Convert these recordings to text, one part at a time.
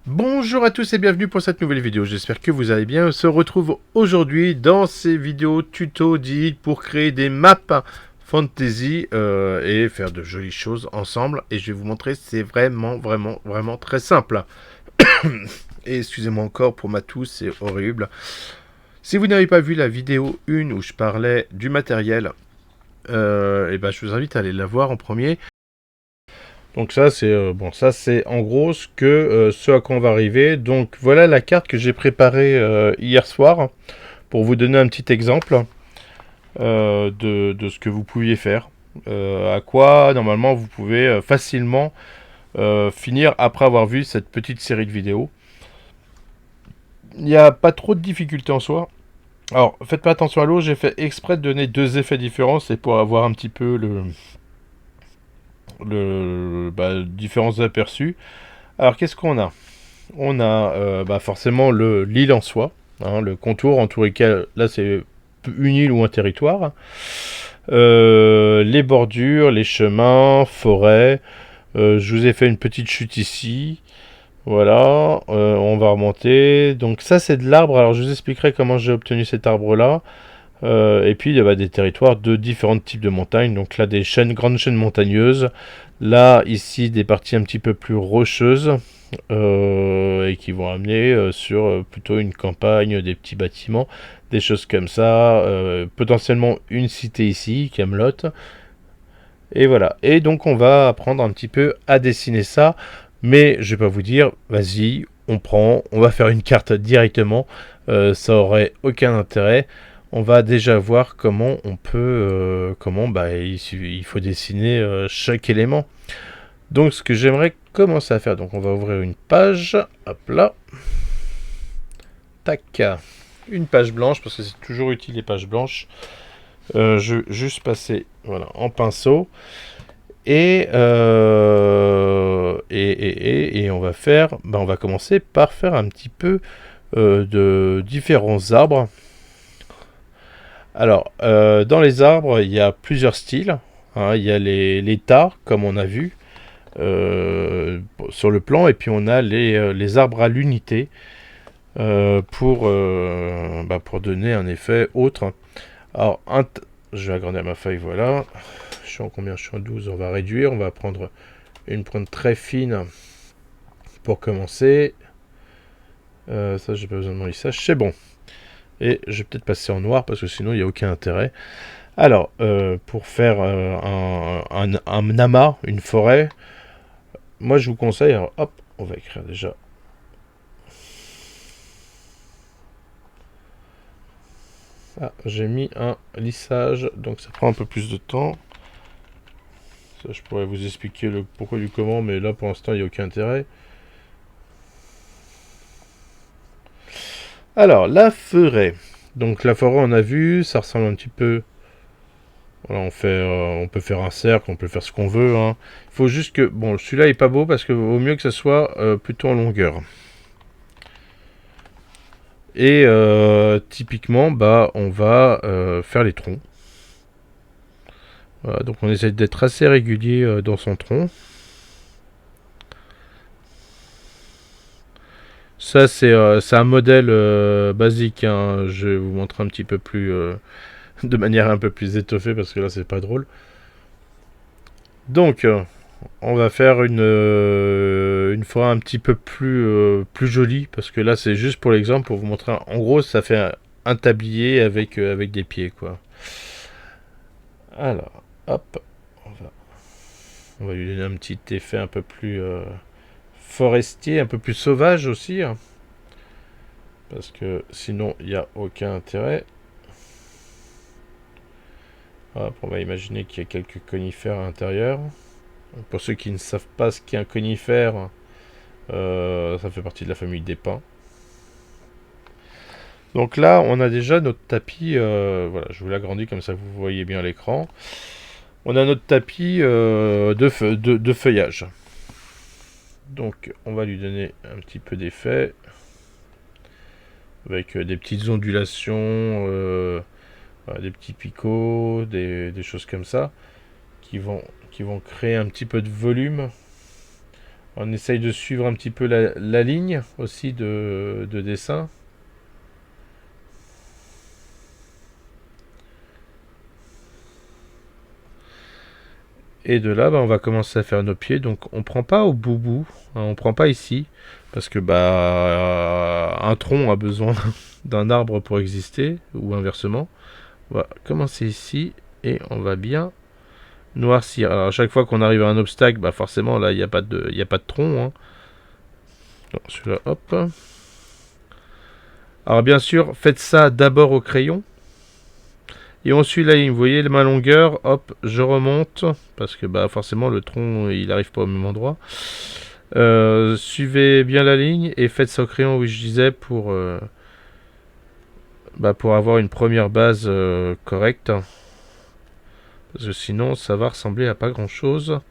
Bonjour à tous et bienvenue pour cette nouvelle vidéo, j'espère que vous allez bien. On se retrouve aujourd'hui dans ces vidéos tuto dites pour créer des maps fantasy et faire de jolies choses ensemble. Et je vais vous montrer, c'est vraiment très simple. Et excusez-moi encore pour ma toux, c'est horrible. Si vous n'avez pas vu la vidéo 1 où je parlais du matériel, et ben je vous invite à aller la voir en premier. Donc ça c'est bon, ça c'est en gros ce à quoi on va arriver. Donc voilà la carte que j'ai préparée hier soir pour vous donner un petit exemple de ce que vous pouviez faire. À quoi normalement vous pouvez facilement finir après avoir vu cette petite série de vidéos. Il n'y a pas trop de difficultés en soi. Alors faites pas attention à l'eau, j'ai fait exprès de donner deux effets différents, c'est pour avoir un petit peu différents aperçus. Alors qu'est-ce qu'on a? On a forcément l'île en soi, hein, le contour entouré lequel, là c'est une île ou un territoire. Les bordures, les chemins, forêts. Je vous ai fait une petite chute ici. Voilà, on va remonter. Donc ça c'est de l'arbre. Alors je vous expliquerai comment j'ai obtenu cet arbre-là. Et puis des territoires de différents types de montagnes. Donc là des grandes chaînes montagneuses. Là ici des parties un petit peu plus rocheuses. Et qui vont amener sur plutôt une campagne, des petits bâtiments, des choses comme ça, potentiellement une cité ici, Camelot. Et voilà. Et donc on va apprendre un petit peu à dessiner ça, mais je vais pas vous dire, vas-y, on va faire une carte directement, ça aurait aucun intérêt. On va déjà voir comment on peut, il faut dessiner chaque élément. Donc ce que j'aimerais commencer à faire, donc on va ouvrir une page, hop là, tac, une page blanche parce que c'est toujours utile les pages blanches. Je vais juste passer voilà en pinceau et on va faire, on va commencer par faire un petit peu de différents arbres. Alors dans les arbres il y a plusieurs styles, hein. Il y a les tas comme on a vu. Sur le plan, et puis on a les arbres à l'unité pour donner un effet autre. Alors je vais agrandir ma feuille, voilà. Je suis en combien? Je suis en 12, on va réduire, on va prendre une pointe très fine pour commencer. Ça j'ai pas besoin de mon lissage, c'est bon. Et je vais peut-être passer en noir parce que sinon il n'y a aucun intérêt. Alors pour faire un amas, une forêt, moi je vous conseille, alors hop, on va écrire déjà. Ah, j'ai mis un lissage, donc ça prend un peu plus de temps. Ça, je pourrais vous expliquer le pourquoi du comment, mais là pour l'instant il n'y a aucun intérêt. Alors, la forêt. Donc la forêt on a vu, ça ressemble un petit peu. Voilà, on peut faire un cercle, on peut faire ce qu'on veut, hein. Il faut juste que, bon, celui-là est pas beau parce que vaut mieux que ça soit plutôt en longueur. Et typiquement, on va faire les troncs. Voilà, donc on essaie d'être assez régulier dans son tronc. Ça c'est un modèle basique, hein. Je vais vous montrer un petit peu plus de manière un peu plus étoffée parce que là c'est pas drôle. Donc on va faire une forêt un petit peu plus jolie parce que là c'est juste pour l'exemple pour vous montrer. En gros ça fait un tablier avec des pieds quoi. Alors hop, on va lui donner un petit effet un peu plus forestier, un peu plus sauvage aussi, hein, parce que sinon il n'y a aucun intérêt. Hop, on va imaginer qu'il y a quelques conifères à l'intérieur. Pour ceux qui ne savent pas ce qu'est un conifère, ça fait partie de la famille des pins. Donc là, on a déjà notre tapis. Voilà, je vous l'agrandis comme ça vous voyez bien l'écran. On a notre tapis de feuillage. Donc on va lui donner un petit peu d'effet avec des petites ondulations, voilà, des petits picots, des choses comme ça qui vont créer un petit peu de volume. On essaye de suivre un petit peu la ligne aussi de dessin. Et de là, bah, on va commencer à faire nos pieds. Donc on prend pas au bout, hein, on prend pas ici, parce que un tronc a besoin d'un arbre pour exister, ou inversement. On va commencer ici, et on va bien noircir. Alors à chaque fois qu'on arrive à un obstacle, bah forcément là il n'y a pas de tronc. Hein. Celui-là, hop. Alors bien sûr, faites ça d'abord au crayon. Et on suit la ligne, vous voyez ma longueur, hop, je remonte, parce que bah forcément le tronc il n'arrive pas au même endroit. Suivez bien la ligne et faites ça au crayon, oui je disais, pour avoir une première base correcte. Parce que sinon ça va ressembler à pas grand chose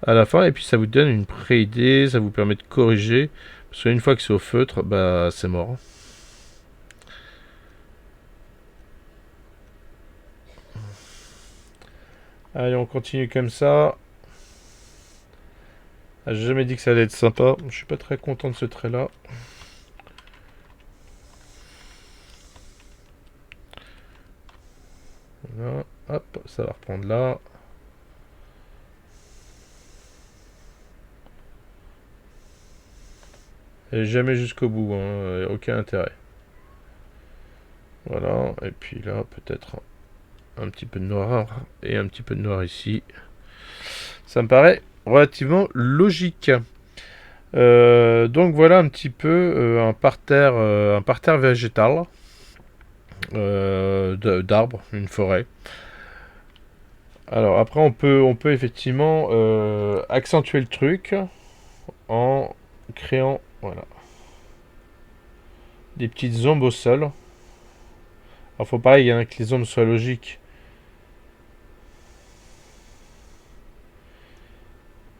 à la fin, et puis ça vous donne une pré-idée, ça vous permet de corriger, parce qu'une fois que c'est au feutre, bah c'est mort. Allez, on continue comme ça. Ah, j'ai jamais dit que ça allait être sympa. Je suis pas très content de ce trait là. Voilà. Hop, ça va reprendre là. Et jamais jusqu'au bout, hein. Aucun intérêt. Voilà, et puis là peut-être un petit peu de noir et un petit peu de noir ici. Ça me paraît relativement logique. Donc voilà un petit peu un parterre végétal d'arbres, une forêt. Alors après on peut effectivement accentuer le truc en créant voilà des petites ombres au sol. Alors faut pareil hein, que les ombres soient logiques.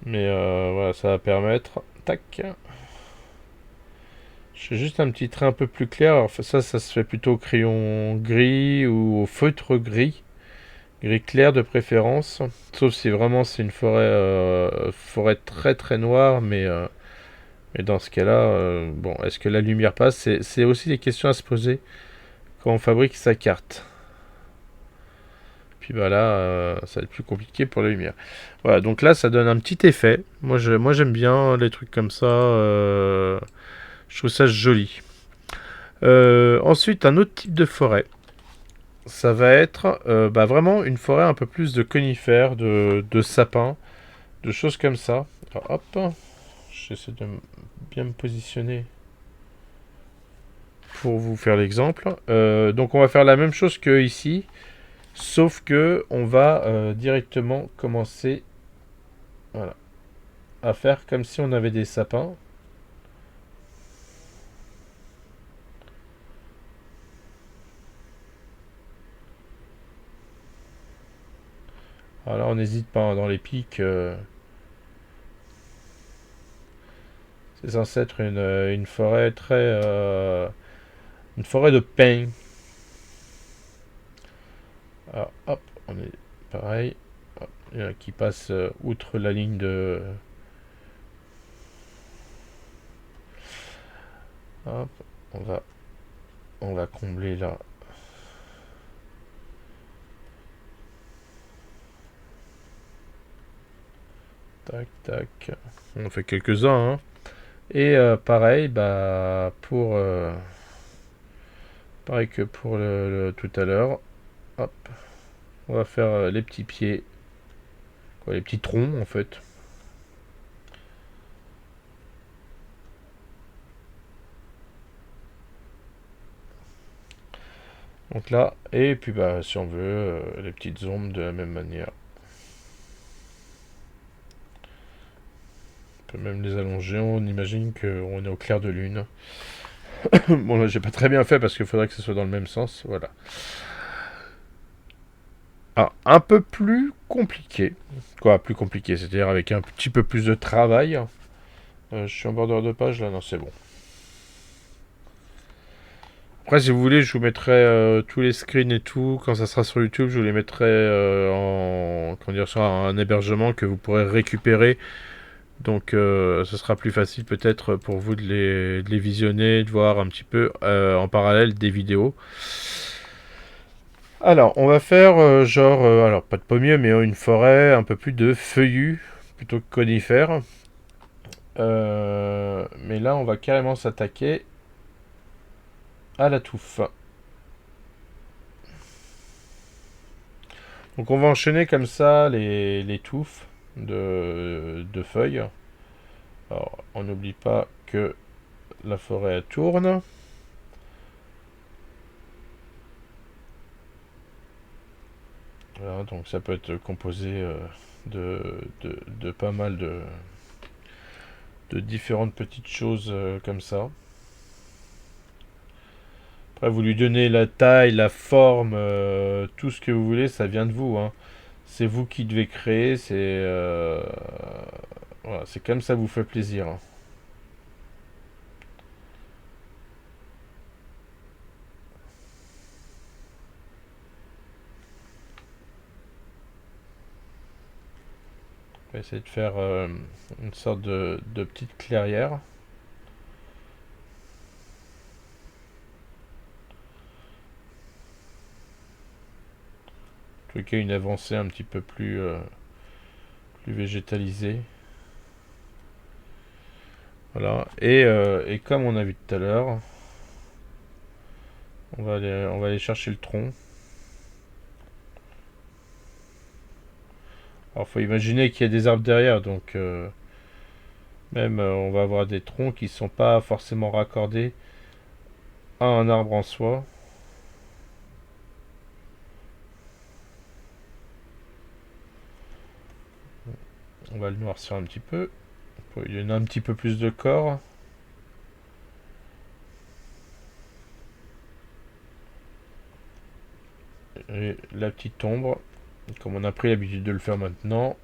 Mais voilà, ça va permettre. Tac. Je fais juste un petit trait un peu plus clair. Alors ça se fait plutôt au crayon gris ou au feutre gris. Gris clair de préférence. Sauf si vraiment c'est une forêt très très noire. Mais dans ce cas-là, bon, est-ce que la lumière passe? C'est aussi des questions à se poser quand on fabrique sa carte. Puis bah là, ça va être plus compliqué pour la lumière. Voilà, donc là, ça donne un petit effet. Moi, j'aime bien les trucs comme ça. Je trouve ça joli. Ensuite, un autre type de forêt. Ça va être vraiment une forêt un peu plus de conifères, de sapins, de choses comme ça. Alors, hop, j'essaie de bien me positionner pour vous faire l'exemple. Donc on va faire la même chose que ici, sauf que on va directement commencer voilà, à faire comme si on avait des sapins. Alors on n'hésite pas hein, dans les pics. C'est censé être une forêt une forêt de pins. Alors hop, on est pareil. Hop, il y en a qui passe outre la ligne de. Hop, on va combler là. Tac, tac. On en fait quelques-uns. Hein. Et pareil, pareil que pour tout à l'heure. Hop, on va faire les petits pieds, quoi, les petits troncs en fait. Donc là, et puis si on veut, les petites ombres de la même manière. On peut même les allonger, on imagine qu'on est au clair de lune. Bon là j'ai pas très bien fait parce qu'il faudrait que ce soit dans le même sens, voilà. Alors, un peu plus compliqué. Quoi, plus compliqué, c'est-à-dire avec un petit peu plus de travail. Je suis en bordure de page là, non c'est bon. Après, si vous voulez, je vous mettrai tous les screens et tout. Quand ça sera sur YouTube, je vous les mettrai sur un hébergement que vous pourrez récupérer Donc ce sera plus facile peut-être pour vous de les visionner, de voir un petit peu en parallèle des vidéos. Alors, on va faire alors pas de pommier, mais une forêt un peu plus de feuillus plutôt que conifères. Mais là, on va carrément s'attaquer à la touffe. Donc, on va enchaîner comme ça les touffes de feuilles. Alors, on n'oublie pas que la forêt elle tourne. Voilà, donc ça peut être composé de pas mal de différentes petites choses comme ça. Après, vous lui donnez la taille, la forme, tout ce que vous voulez, ça vient de vous, hein. C'est vous qui devez créer, voilà, c'est comme ça vous fait plaisir, hein. On va essayer de faire une sorte de petite clairière. En tout cas, une avancée un petit peu plus végétalisée. Voilà. Et comme on a vu tout à l'heure, on va aller chercher le tronc. Alors, faut imaginer qu'il y a des arbres derrière, donc même on va avoir des troncs qui ne sont pas forcément raccordés à un arbre en soi. On va le noircir un petit peu pour lui donner un petit peu plus de corps. Et la petite ombre, comme on a pris l'habitude de le faire maintenant.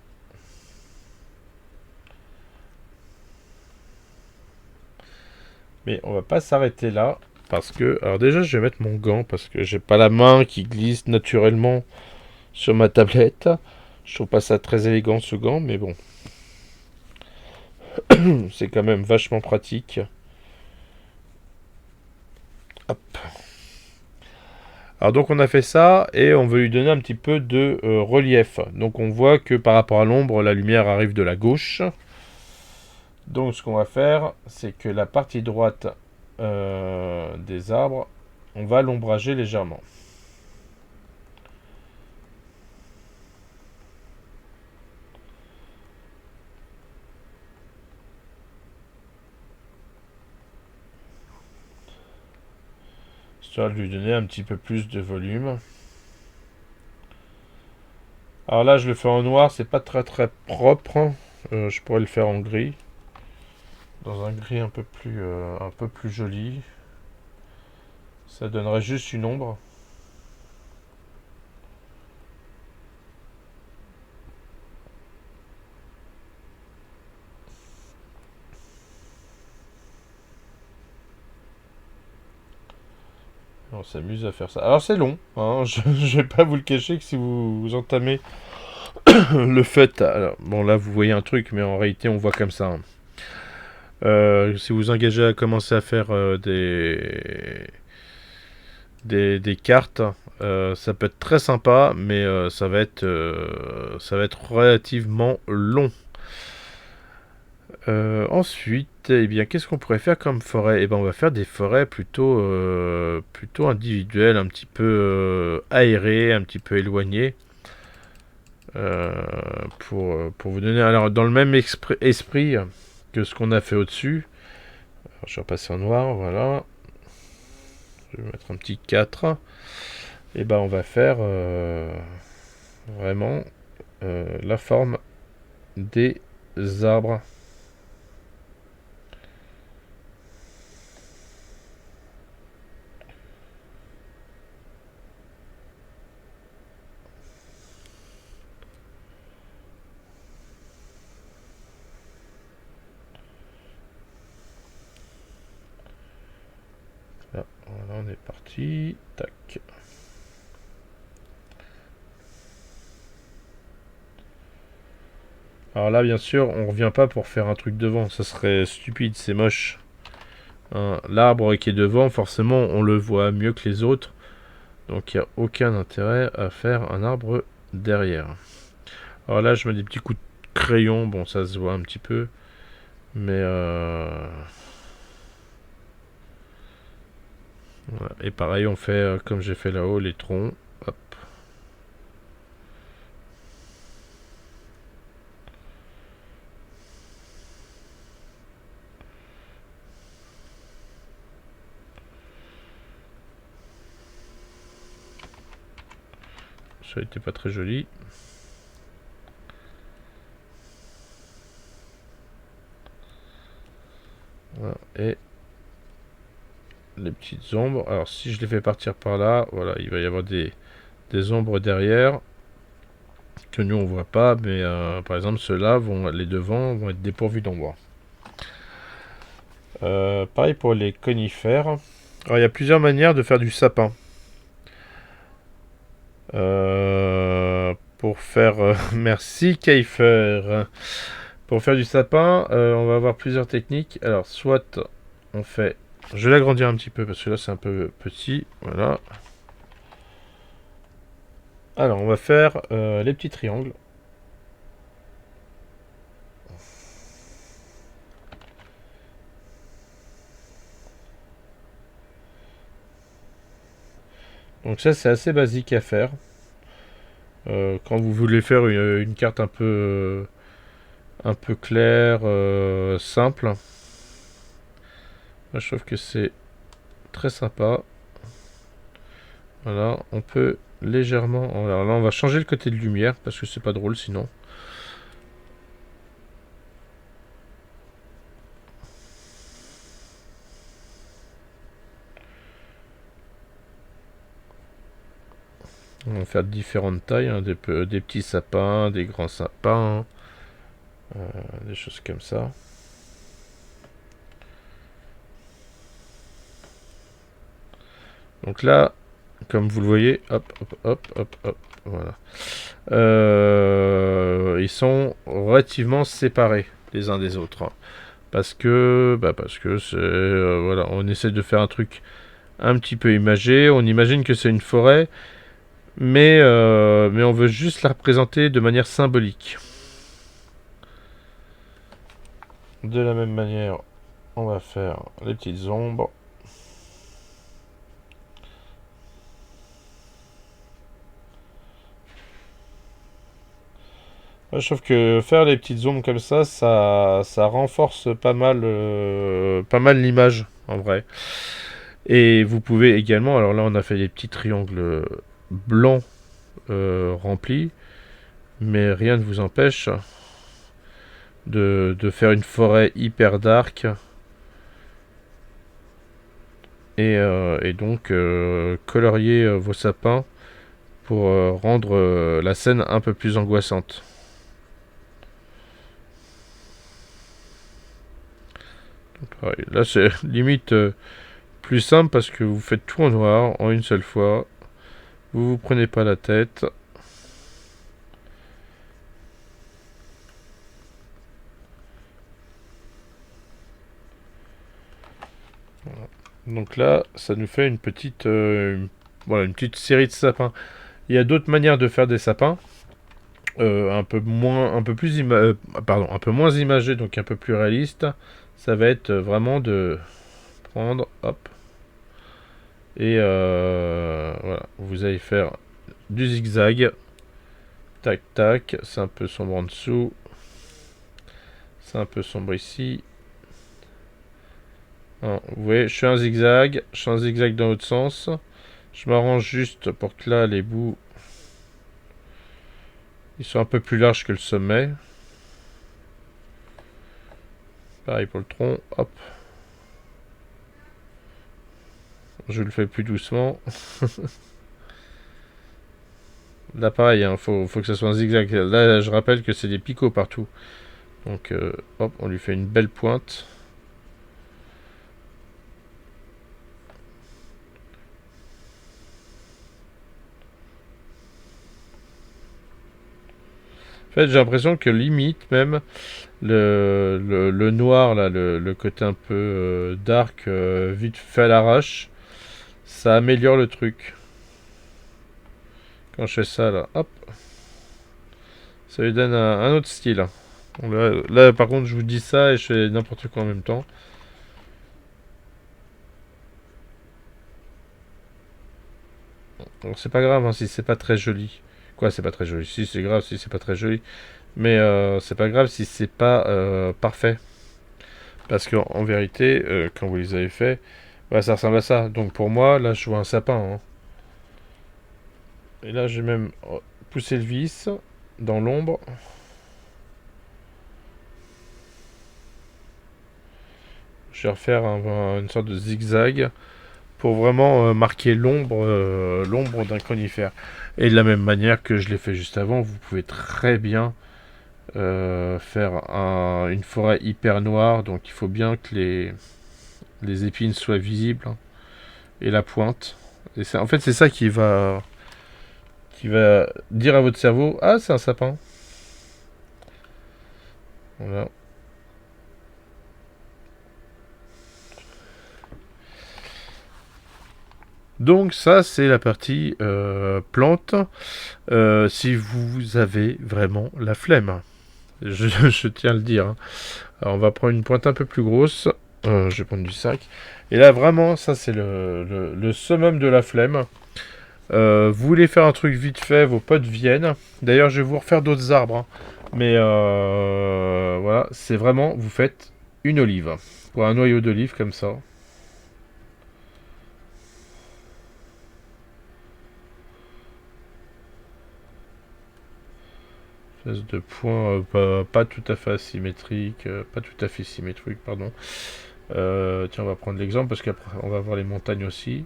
Mais on va pas s'arrêter là. Parce que, alors déjà, je vais mettre mon gant parce que j'ai pas la main qui glisse naturellement sur ma tablette. Je trouve pas ça très élégant ce gant, mais bon, c'est quand même vachement pratique. Hop. Alors donc on a fait ça et on veut lui donner un petit peu de relief. Donc on voit que par rapport à l'ombre, la lumière arrive de la gauche. Donc ce qu'on va faire, c'est que la partie droite des arbres, on va l'ombrager légèrement. Histoire de lui donner un petit peu plus de volume. Alors là, je le fais en noir, c'est pas très très propre. Je pourrais le faire en gris. Dans un gris un peu plus joli. Ça donnerait juste une ombre. On s'amuse à faire ça. Alors c'est long, hein, je vais pas vous le cacher que si vous entamez le fait... Alors, bon là vous voyez un truc, mais en réalité on voit comme ça, hein. Si vous engagez à commencer à faire des cartes, ça peut être très sympa, mais ça va être relativement long. Ensuite, eh bien, qu'est-ce qu'on pourrait faire comme forêt? Eh ben, on va faire des forêts plutôt individuelles, un petit peu aérées, un petit peu éloignées, euh, pour vous donner. Alors, dans le même esprit que ce qu'on a fait au-dessus, alors, je vais repasser en noir, voilà. Je vais mettre un petit 4. Et ben, on va faire vraiment la forme des arbres. Là, voilà, on est parti. Tac. Alors là, bien sûr, on revient pas pour faire un truc devant. Ça serait stupide, c'est moche. Hein, l'arbre qui est devant, forcément, on le voit mieux que les autres. Donc il n'y a aucun intérêt à faire un arbre derrière. Alors là, je mets des petits coups de crayon. Bon, ça se voit un petit peu. Mais voilà. Et pareil, on fait comme j'ai fait là-haut, les troncs. Hop. Ça n'était pas très joli. Voilà. Et les petites ombres. Alors si je les fais partir par là, voilà, il va y avoir des ombres derrière que nous on voit pas, mais par exemple ceux-là vont, les devants vont être dépourvus d'ombre. Pareil pour les conifères. Alors il y a plusieurs manières de faire du sapin. Pour faire merci Keifer. Pour faire du sapin, on va avoir plusieurs techniques. Alors soit on fait, je vais l'agrandir un petit peu parce que là c'est un peu petit. Voilà. Alors on va faire les petits triangles. Donc ça c'est assez basique à faire. Quand vous voulez faire une carte un peu claire, simple, moi, je trouve que c'est très sympa. Voilà, on peut légèrement. Alors là, on va changer le côté de lumière parce que c'est pas drôle sinon. On va faire différentes tailles, hein, des petits sapins, des grands sapins, des choses comme ça. Donc là, comme vous le voyez, hop, hop, hop, hop, hop, voilà. Ils sont relativement séparés les uns des autres, hein. Parce que c'est voilà, on essaie de faire un truc un petit peu imagé. On imagine que c'est une forêt, mais on veut juste la représenter de manière symbolique. De la même manière, on va faire les petites ombres. Moi, je trouve que faire les petites ombres comme ça renforce pas mal l'image en vrai. Et vous pouvez également, alors là on a fait des petits triangles blancs remplis, mais rien ne vous empêche de faire une forêt hyper dark et donc colorier vos sapins pour rendre la scène un peu plus angoissante. Pareil, là c'est limite plus simple parce que vous faites tout en noir en une seule fois. Vous vous prenez pas la tête. Voilà. Donc là, ça nous fait voilà, une petite série de sapins. Il y a d'autres manières de faire des sapins, un peu moins imagés, donc un peu plus réalistes. Ça va être vraiment de prendre, hop, et voilà, vous allez faire du zigzag, tac tac, c'est un peu sombre en dessous, c'est un peu sombre ici. Alors, vous voyez, je fais un zigzag dans l'autre sens. Je m'arrange juste pour que là, les bouts, ils sont un peu plus larges que le sommet. Pareil pour le tronc, hop. Je le fais plus doucement. Là, pareil, hein, faut que ça soit un zigzag. Là, je rappelle que c'est des picots partout. Donc, hop, on lui fait une belle pointe. En fait, j'ai l'impression que limite même le noir, là, le côté un peu dark, vite fait à l'arrache, ça améliore le truc. Quand je fais ça, là, hop, ça lui donne un autre style. Là, par contre, je vous dis ça et je fais n'importe quoi en même temps. Donc c'est pas grave hein, si c'est pas très joli. Quoi, c'est pas très joli. Si, c'est grave si c'est pas très joli. Mais c'est pas grave si c'est pas parfait. Parce qu'en vérité, quand vous les avez fait, bah, ça ressemble à ça. Donc pour moi, là, je vois un sapin. Hein. Et là, j'ai même poussé le vis dans l'ombre. Je vais refaire une sorte de zigzag pour vraiment marquer l'ombre d'un conifère. Et de la même manière que je l'ai fait juste avant, vous pouvez très bien faire une forêt hyper noire. Donc il faut bien que les épines soient visibles hein, et la pointe. Et en fait, c'est ça qui va dire à votre cerveau, ah, c'est un sapin. Voilà. Donc ça, c'est la partie plante. Si vous avez vraiment la flemme, je tiens à le dire. Hein. Alors, on va prendre une pointe un peu plus grosse. Je vais prendre du sac. Et là, vraiment, ça, c'est le summum de la flemme. Vous voulez faire un truc vite fait, vos potes viennent. D'ailleurs, je vais vous refaire d'autres arbres. Hein. Mais voilà, c'est vraiment, vous faites une olive. Pour un noyau d'olive comme ça. Espèce de point pas tout à fait asymétrique, pas tout à fait symétrique, pardon. Tiens, on va prendre l'exemple parce qu'après on va voir les montagnes aussi.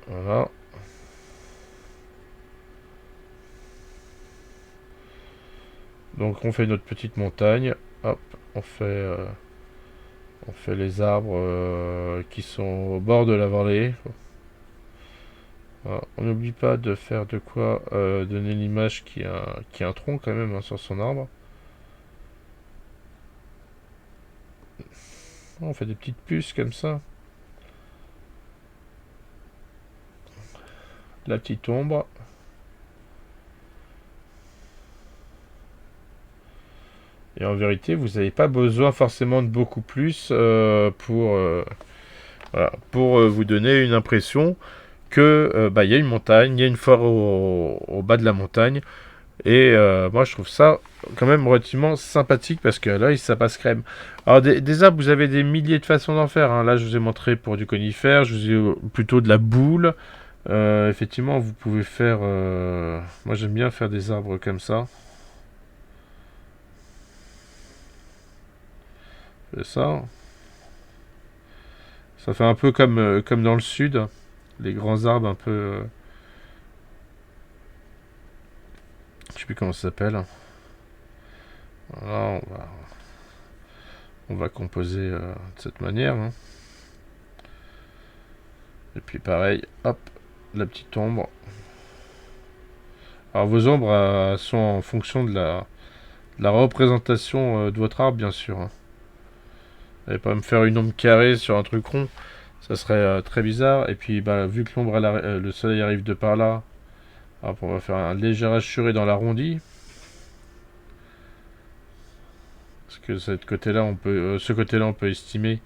Voilà. Donc on fait notre petite montagne. Hop, on fait les arbres qui sont au bord de la vallée. Voilà. On n'oublie pas de faire de quoi donner l'image qui a un tronc quand même hein, sur son arbre. On fait des petites puces comme ça. La petite ombre. Et en vérité, vous n'avez pas besoin forcément de beaucoup plus pour vous donner une impression que y a une montagne, il y a une forêt au bas de la montagne. Et moi, je trouve ça quand même relativement sympathique parce que là, ça passe crème. Alors, des arbres, vous avez des milliers de façons d'en faire. Hein. Là, je vous ai montré pour du conifère, je vous ai plutôt de la boule. Effectivement, vous pouvez faire... moi, j'aime bien faire des arbres comme ça. C'est ça. Ça fait un peu comme dans le sud. Les grands arbres un peu... je sais plus comment ça s'appelle. Voilà, on va composer de cette manière. Hein. Et puis pareil, hop, la petite ombre. Alors vos ombres sont en fonction de la représentation de votre arbre, bien sûr. Hein. Vous n'allez pas me faire une ombre carrée sur un truc rond, ça serait très bizarre. Et puis vu que le soleil arrive de par là, hop, on va faire un léger hachuré dans l'arrondi. Parce que ce côté-là, on peut estimer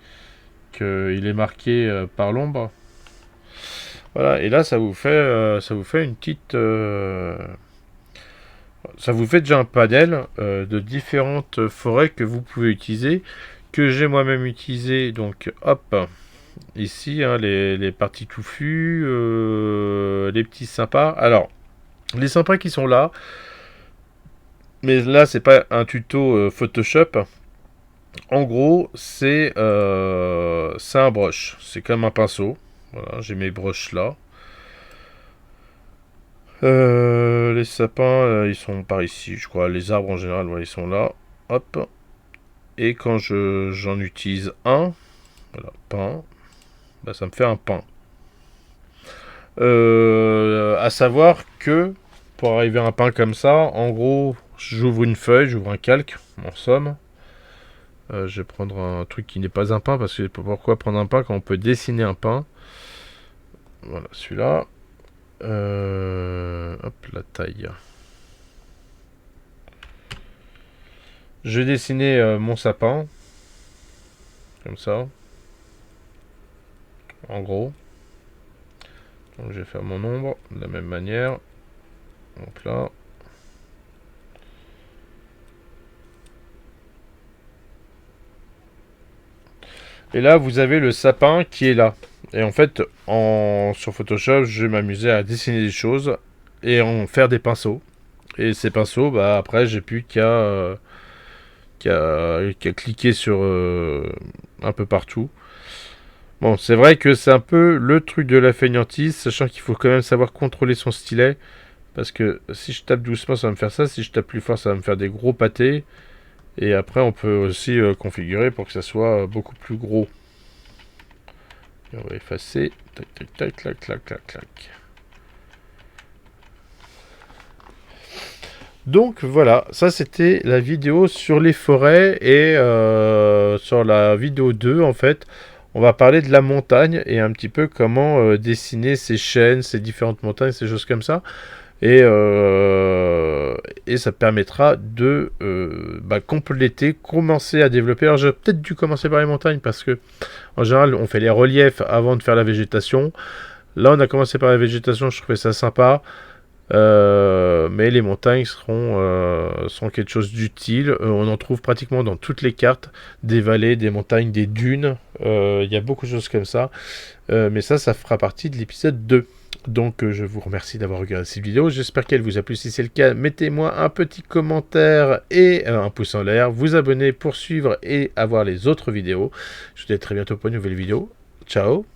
qu'il est marqué par l'ombre. Voilà, et là, ça vous fait une petite... ça vous fait déjà un panel de différentes forêts que vous pouvez utiliser, que j'ai moi-même utilisé. Donc, hop, ici, hein, les parties touffues, les petits sympas. Alors, les sympas qui sont là, mais là, c'est pas un tuto Photoshop. En gros, c'est un brush. C'est comme un pinceau. Voilà, j'ai mes brushes là. Les sapins, ils sont par ici, je crois. Les arbres en général, ils sont là. Hop. Et quand j'en utilise un, voilà, pain, ça me fait un pain. À savoir que pour arriver à un pain comme ça. En gros, j'ouvre une feuille, j'ouvre un calque, en somme. Je vais prendre un truc qui n'est pas un pain, parce que pourquoi prendre un pain quand on peut dessiner un pain? Voilà, celui-là. Hop, la taille. Je vais dessiner mon sapin. Comme ça. En gros. Donc je vais faire mon ombre de la même manière. Donc là. Et là, vous avez le sapin qui est là. Et en fait, sur Photoshop, je vais m'amuser à dessiner des choses et en faire des pinceaux. Et ces pinceaux, bah, après, j'ai plus qu'à cliquer sur un peu partout. Bon, c'est vrai que c'est un peu le truc de la fainéantise, sachant qu'il faut quand même savoir contrôler son stylet. Parce que si je tape doucement, ça va me faire ça. Si je tape plus fort, ça va me faire des gros pâtés. Et après, on peut aussi configurer pour que ça soit beaucoup plus gros. Et on va effacer. Tac, tac, tac, clac, clac, clac, clac. Donc voilà, ça c'était la vidéo sur les forêts. Et sur la vidéo 2, en fait, on va parler de la montagne et un petit peu comment dessiner ces chaînes, ces différentes montagnes, ces choses comme ça. Et ça permettra de compléter, commencer à développer. Alors j'aurais peut-être dû commencer par les montagnes parce que en général on fait les reliefs avant de faire la végétation. Là on a commencé par la végétation, je trouvais ça sympa. Mais les montagnes seront quelque chose d'utile. On en trouve pratiquement dans toutes les cartes, des vallées, des montagnes, des dunes. Il y a beaucoup de choses comme ça. Mais ça fera partie de l'épisode 2. Donc je vous remercie d'avoir regardé cette vidéo, j'espère qu'elle vous a plu. Si c'est le cas, mettez-moi un petit commentaire et un pouce en l'air, vous abonner pour suivre et avoir les autres vidéos. Je vous dis à très bientôt pour une nouvelle vidéo. Ciao.